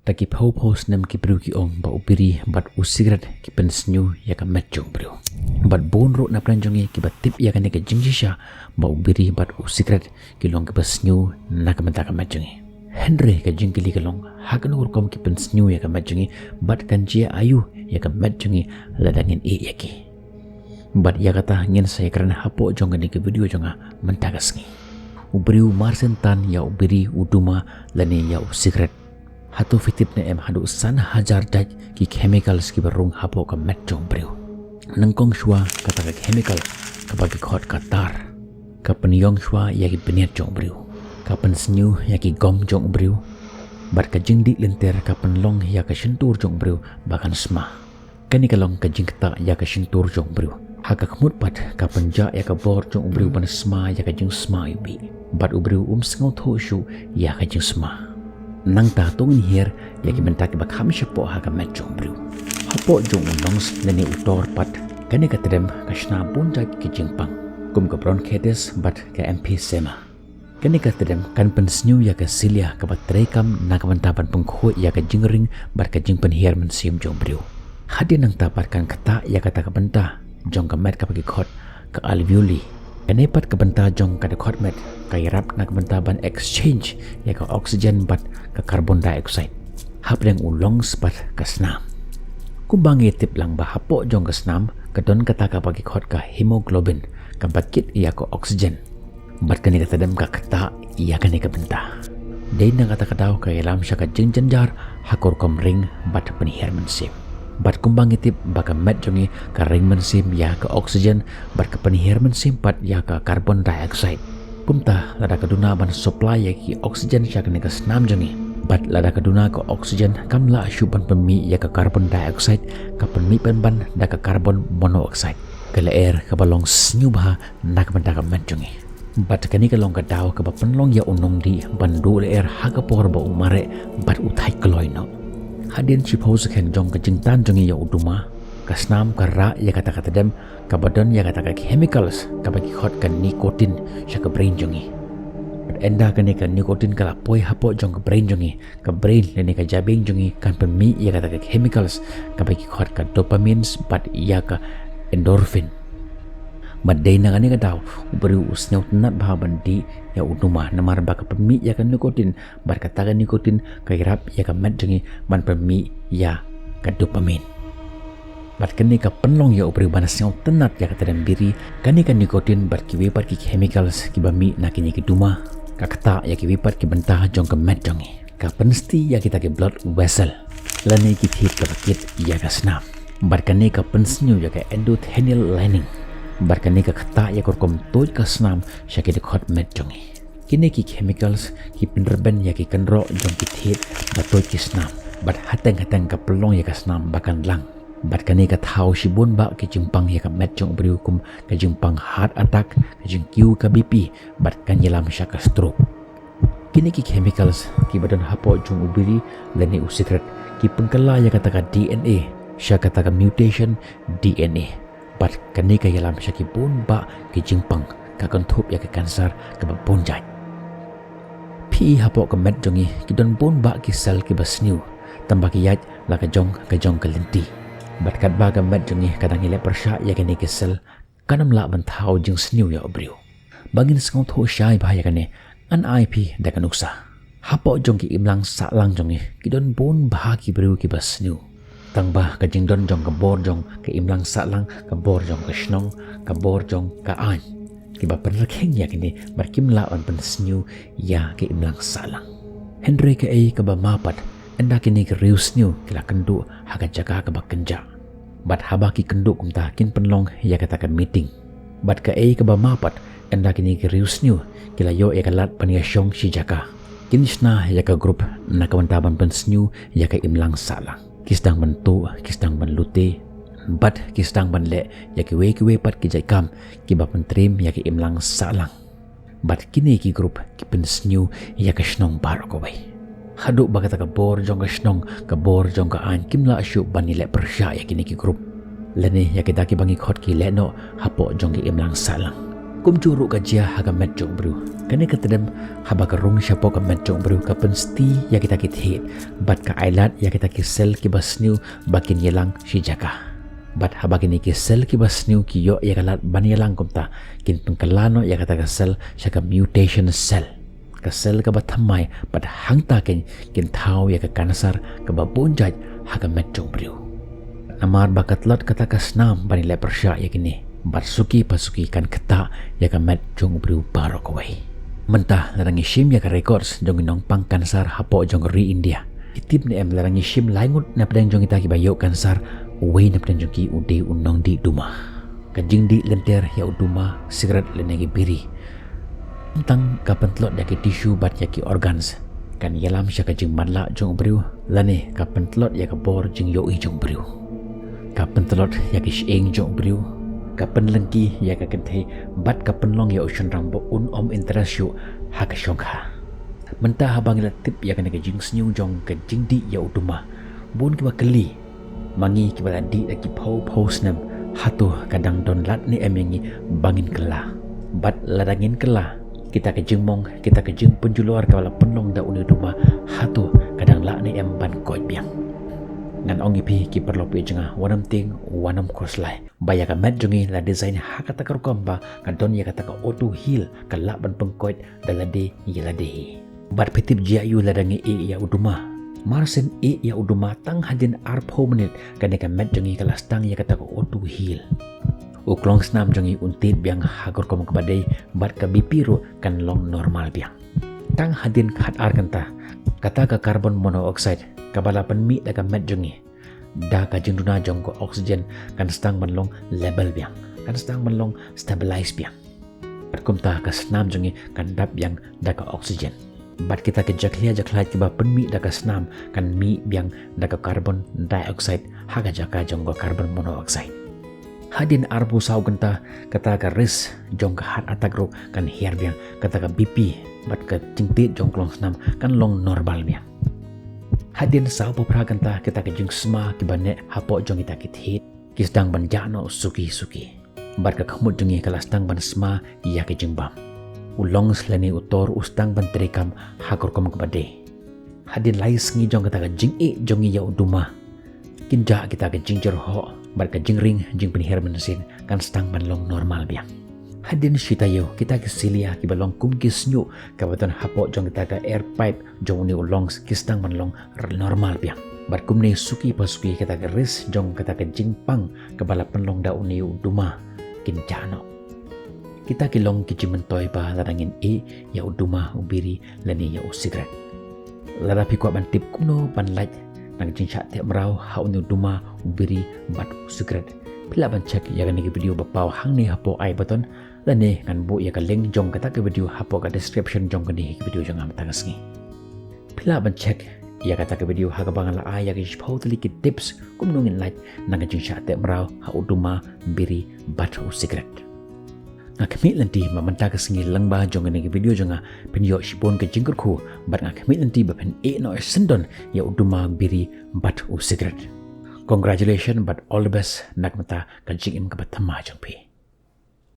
taki pau nem ki bru ki ong ba upiri bat usigrat ki pen snyu ya ka met jong bru bat bon ro na plan jongi ki bat tip ya ka ne ka jingjisha ba ubiri bat usigrat ki long ki ba snyu na ka mata ka met jongi Henry ka jingkili ka long hakan urkom ki pen snyu ya ka met jongi bat kan jia ayu ya ka met jongi ladangin e ya ki bat ya kata ngin saya kerana hapo jong ni ke video jonga mentagas ngi ubri marsentan ya ubiri uduma lani ya usigrat hatu fitip ne em hadu san hajar daj ki chemicals ki barung hapo ka met jong breu nangkong shwa kata ka chemical ka bagi khot ka tar ka penyong shwa ya ki beniat jong breu ka pen snyu ya ki gom jong breu bat ka jingdi lenter ka penlong ya ka shentur jong breu bakan sma kani ka long ka jingta ya ka shentur jong breu haka kemut pat ka penja ya ka bor jong breu ban sma ya ka jing sma ibi bat ubreu sngau tho shu ya ka jing sma nang ta tungin hier ya ki mentak ba kham shapo ha ka met jong bru hapo jong nongs leni utor pat kani ka trem ka shna bunja ki jingpang kum ka bronchitis bat ka mp sema kani ka trem kan pen snyu ya ka silia ka bat trekam na ka bantapan pengkho ya ka jingring bat ka jingpen hier men sim jong bru hadi nang ta pat kan kata ya kata ka benta jong ka met ka bagi khot ka alveoli Kenepat kebenta jong kada khotmet kairap na kebenta ban exchange ya ka oxygen bat ka carbon dioxide hap leng ulong spat ka snam kumbangi tip lang ba hapo jong ka snam kadon kata ka bagi khot ka hemoglobin ka bakit ya ka oxygen bat kani kata dem ka kata ya kani ka benta dei nang kata kadaw ka ilam sya ka jingjanjar hakor kom ring bat penihar mensip bat kumbang itip baka met jongi ka ring mensim ya ka oxygen bat ka penihir mensim pat ya ka carbon dioxide pumta lada kaduna ban supply ya ki oxygen sya ka ka snam jongi bat lada kaduna ka oxygen kamla syuban pemi ya ka carbon dioxide ka pemi ban da ka carbon monoxide kala air ka balong snyubha nak banda ka met jongi bat kani ka long ka daw ka penlong ya unong di bandu air haga por ba umare bat uthai kloino hadin chipose khen jong ka jingtan jongi ya uduma ka snam ka ra ya kata kata dem ka badan ya kata ka chemicals ka bagi khot ka nicotine sya ka brain jongi enda ka ni ka nicotine ka lapoi hapo jong ka brain jongi ka brain le ni ka jabing jongi kan pemi ya kata ka chemicals ka bagi khot ka dopamine bat ya ka endorphin madai na kani ka daw ubri usnyaw tanat bah bandi ya uduma namar ba ka pemi ya ka nicotine bar ka taga nicotine ka irap ya ka met jongi ban pemi ya ka dopamine bat kani ka penlong ya ubri banasnyaw tanat ya ka tadam biri kani ka nicotine bar ki wepat ki chemicals ki bami na kini ki duma ka kata ya ki wepat ki bentah jong ka met jongi ka pensti ya kita ki blood vessel lani ki thit ka bakit ya ka snam bar kani ka pensnyu ya ka endothelial lining barkani ka kata ya korkom toj ka snam syaki de khot met jongi kini ki chemicals ki penderben ya ki kenro jong ki thit batoj ki snam bat hateng ka pelong ya ka snam bakan lang barkani ka thau shibun ba ki jimpang ya ka met jong briukum ka jimpang heart attack ka jingkiu ka bp bat kan yelam sya ka stroke kini ki chemicals ki badan hapo jong ubiri leni usikret ki pengkala ya kata ka dna sya kata ka mutation dna bat kani ka yalam sya ki bun ba ki jingpang ka kontup ya ki kanser ka babon jaj pi hapo ka met jongi ki don bun ba ki sel ki basniu tamba ki yaj la ka jong ka lenti bat kat ba ka met jongi kadang ile persya ya ki ki sel kanam la ban thau jing sniu ya obriu bagin skong tho syai ba ya kane an ip da kanuksa hapo jong ki imlang sa lang jongi ki don bun ba ki briu ki basniu tangba ka jingdon jong ka bor jong ka imlang salang ka bor jong ka shnong ka bor jong ka an ki ba perkheng ya kini barkim la on pen snyu ya ka imlang salang Henry ka ai ka ba mapat enda kini ka riu snyu kila kendu ha ka jaga ka ba kenja bat haba ki kendu kumta kin penlong ya kata ka meeting bat ka ai ka ba mapat enda kini ka riu snyu kila yo ya ka lat pan ya shong si jaga kinishna ya ka group na ka bantaban pen snyu ya ka imlang salang kisdang bentu kisdang benlute bat kisdang benle ya ki we pat ki jaikam ki ba pentrim ya ki imlang salang bat kini ki grup ki pensnyu ya ka shnong bar ko bai hadu ba kata ka bor jong ka shnong ka bor jong ka an kimla asyu banile persya ya kini ki grup lene ya ki daki bangi khot ki leno hapo jong ki imlang salang kum juru gajia haga met jong bru kane katadam haba ka rung shapo ka met jong bru ka pensti ya kita kit bat ka ailat ya kita kisel ki basniu bakin yelang si jaka bat haba kini kisel ki basniu ki yo ya kalat ban yelang kumta kin pengkalano ya kata kasel syaka mutation cell ka sel ka bathamai bat hangta kin thau ya ka kansar ka babonjaj haga met jong bru amar bakat lot kata kasnam bani le persya ya kini bat suki pasuki kan keta ya ka met jong bru baro kawai mentah larangi shim ya ka records jong inong pang kansar hapo jong ri India itip ni em larangi shim laingut na pedang jong ita ki bayo kansar uwe na pedang jong ki ude unong di duma kajing di lenter ya uduma sigaret lenegi biri tentang kapentlot ya ki tisu bat ya ki organs kan yalam sya kajing madla jong bru lane kapentlot ya ka bor jing yo i jong bru kapentlot ya ki sheng jong bru kapen lengki ya ka kenthe bat kapen long ya ocean rambo om interest yu ha ka shongha mentah habang la tip ya kana ka jing snyu jong ka jing di ya uduma bun ki ba keli mangi ki ba di ki pau snam hatu kadang don lat ni emengi bangin kela bat ladangin kela kita ke jing mong kita ke jing penjuluar ka bala penlong da uni uduma hatu kadang la ni em ban koi biang ngan ongi pi ki perlo pi jenga wanam ting wanam koslai baya ka met jongi la design hakata kar komba ka don ya kata ka auto heal ka la ban pengkoit dalade yelade bat petip jia yu ladangi e ya uduma marsen e ya uduma tang hadin arp homenit ka ne ka met jongi ka lastang ya kata ka auto heal uklong snam jongi untit biang hagor kom kabadai bat ka bipiro kan long normal biang tang hadin khat ar kanta kata ka carbon monoxide kabalapan mi daga met jongi da ka jinduna jongko oksigen kan stang manlong level biang kan stang manlong stabilize biang bat kumta ka snam jongi kan dap yang daga oksigen bat kita ke jaklia ki ba penmi daga snam kan mi biang daga carbon dioxide haga jaka jongko carbon monoxide hadin arbu sau genta kata ka ris jong ka hat atagro kan hiar biang kata ka bp bat ka jingtit jongklong snam kan long normal biang hadin sau popra genta kita ke jing sma ki bane hapo jong ita kit hit ki sedang banjano suki bat ka khamut jongi kalastang ban sma ya ke jing bam ulong slani utor ustang ban trikam hakor kom kebade hadin lais ngi jong kata ka jing e jongi ya uduma kinja kita ke jing jerho bat ka jing ring jing penher mesin kan stang ban long normal biang hadin shitayo kita ke silia ki balong kum ki snyu kabaton hapo jong kita ka air pipe jong ni ulong ki stang ban long normal biang bat kum ni suki pasuki kita ke ris jong kita ke jing pang kabala penlong da uni uduma kinjano kita kilong kijimentoy pa larangin e ya uduma ubiri lani ya usigret larapi kwa bantip kuno panlaj nang jinsha te mrau haunu uduma ubiri bat usigret pila ban check ya gani video bapaw hangni hapo ai baton lani ngan bu ya ka link jong kata ke video hapo ka description jong gani video jong am tangas ngi pila ban check ya kata ke video haga bangala ai ya ki pautli ki tips kumnungin like nang jinsha te mrau ha uduma biri bat usigret ngakmit lanti mamanta ka singi langba jong ni video jonga penyo shipon ke jingkur khu bat ngakmit lanti bapen e no sendon ya uduma biri bat u secret congratulations but all the best nakmata ka jingim ka batama jong pi